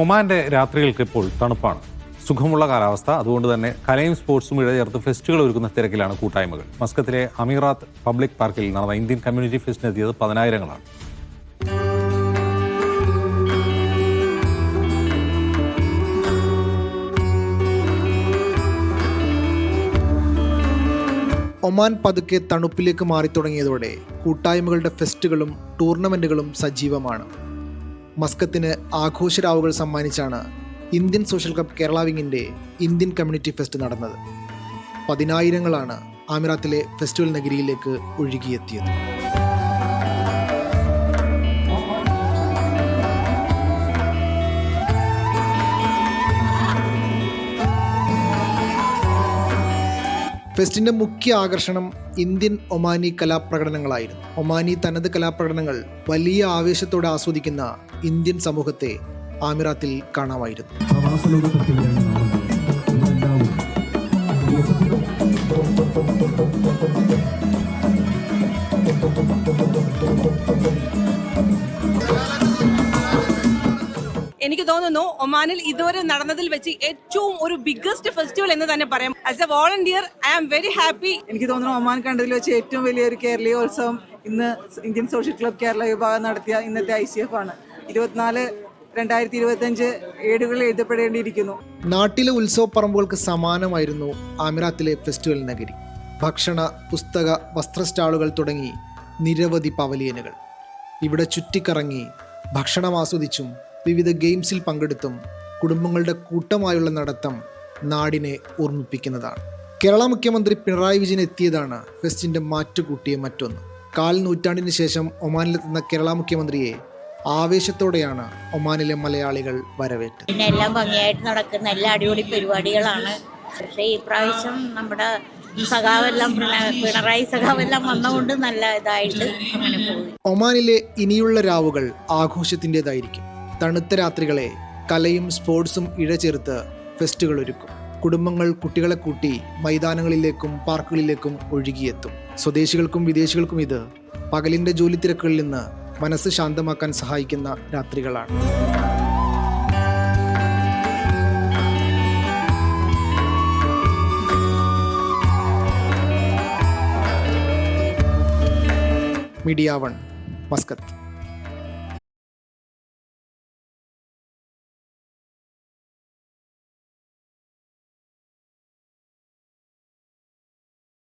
ഒമാന്റെ രാത്രികൾക്ക് ഇപ്പോൾ തണുപ്പാണ്. സുഖമുള്ള കാലാവസ്ഥ. അതുകൊണ്ട് തന്നെ കലയും സ്പോർട്സും ഇഴചേർത്ത് ഫെസ്റ്റുകൾ ഒരുക്കുന്ന തിരക്കിലാണ് കൂട്ടായ്മകൾ. മസ്കത്തിലെ അമീറാത്ത് പബ്ലിക് പാർക്കിൽ നടന്ന ഇന്ത്യൻ കമ്മ്യൂണിറ്റി ഫെസ്റ്റിനെത്തിയത് പതിനായിരങ്ങളാണ്. ഒമാൻ പതുക്കെ തണുപ്പിലേക്ക് മാറി തുടങ്ങിയതോടെ കൂട്ടായ്മകളുടെ ഫെസ്റ്റുകളും ടൂർണമെൻറ്റുകളും സജീവമാണ്. മസ്കത്തിന് ആഘോഷരാവുകൾ സമ്മാനിച്ചാണ് ഇന്ത്യൻ സോഷ്യൽ ക്ലബ് കേരള വിങ്ങിൻ്റെ ഇന്ത്യൻ കമ്മ്യൂണിറ്റി ഫെസ്റ്റ് നടന്നത്. പതിനായിരങ്ങളാണ് അമീറാത്തിലെ ഫെസ്റ്റിവൽ നഗരിയിലേക്ക് ഒഴുകിയെത്തിയത്. ഫെസ്റ്റിൻ്റെ മുഖ്യ ആകർഷണം ഇന്ത്യൻ ഒമാനി കലാപ്രകടനങ്ങളായിരുന്നു. ഒമാനി തനത് കലാപ്രകടനങ്ങൾ വലിയ ആവേശത്തോടെ ആസ്വദിക്കുന്ന ഇന്ത്യൻ സമൂഹത്തെ അമീറാത്തിൽ കാണാമായിരുന്നു. എനിക്ക് തോന്നുന്നു ഒമാനിൽ ഇതുവരെ നടന്നതിൽ വെച്ച് ഏറ്റവും ഒരു ബിഗ്ഗസ്റ്റ് ഫെസ്റ്റിവൽ എന്ന് തന്നെ പറയാം. As a volunteer I am very happy. എനിക്ക് തോന്നുന്നു ഒമാൻ കണ്ടതിൽ വെച്ച് ഏറ്റവും വലിയൊരു കേരളീയോത്സവം ഇന്ന് ഇന്ത്യൻ സോഷ്യൽ ക്ലബ് കേരള വിഭാഗം നടത്തിയ ഇന്നത്തെ ICF ആണ്. 2025 ഏടുകളിൽ എഴുതപ്പെടേണ്ടിയിരിക്കുന്നു. നാട്ടിലെ ഉത്സവപ്പറമ്പുകൾക്ക് സമാനമായിരുന്നു അമീറാത്തിലെ ഫെസ്റ്റിവൽ നഗരി. ഭക്ഷണ, പുസ്തക, വസ്ത്ര സ്റ്റാളുകൾ തുടങ്ങി നിരവധി പവലിയനുകൾ. ഇവിടെ ചുറ്റിക്കറങ്ങി ഭക്ഷണം ആസ്വദിച്ചും വിവിധ ഗെയിംസിൽ പങ്കെടുത്തും കുടുംബങ്ങളുടെ കൂട്ടമായുള്ള നടത്തം നാടിനെ ഓർമ്മിപ്പിക്കുന്നതാണ്. കേരള മുഖ്യമന്ത്രി പിണറായി വിജയൻ എത്തിയതാണ് ഫെസ്റ്റിൻ്റെ മാറ്റുകൂട്ടിയ മറ്റൊന്ന്. 4 നൂറ്റാണ്ടിന് ശേഷം ഒമാനിലെത്തുന്ന കേരള മുഖ്യമന്ത്രിയെ ആവേശത്തോടെയാണ് ഒമാനിലെ മലയാളികൾ വരവേറ്റത്. പിന്നെ എല്ലാം ഭംഗിയായിട്ട് നടക്കുന്ന എല്ലാ അടിപൊളി പരിപാടികളാണ്. പക്ഷേ ഈ പ്രാവശ്യം നമ്മുടെ സഖാവെല്ലാം പിണറായി സഖാവെല്ലാം വന്നുകൊണ്ട് നല്ല ഇതായിട്ട് അങ്ങനെ പോയി. ഒമാനിലെ ഇനിയുള്ള രാവുകൾ ആഘോഷത്തിൻ്റെതായിരിക്കും. തണുത്ത രാത്രികളെ കലയും സ്പോർട്സും ഇഴചേർത്ത് ഫെസ്റ്റുകൾ ഒരുക്കും. കുടുംബങ്ങൾ കുട്ടികളെ കൂട്ടി മൈതാനങ്ങളിലേക്കും പാർക്കുകളിലേക്കും ഒഴുകിയെത്തും. സ്വദേശികൾക്കും വിദേശികൾക്കും ഇത് പകലിൻ്റെ ജോലി തിരക്കുകളിൽ നിന്ന് മനസ്സ് ശാന്തമാക്കാൻ സഹായിക്കുന്ന രാത്രികളാണ്. Media 1 Muscat.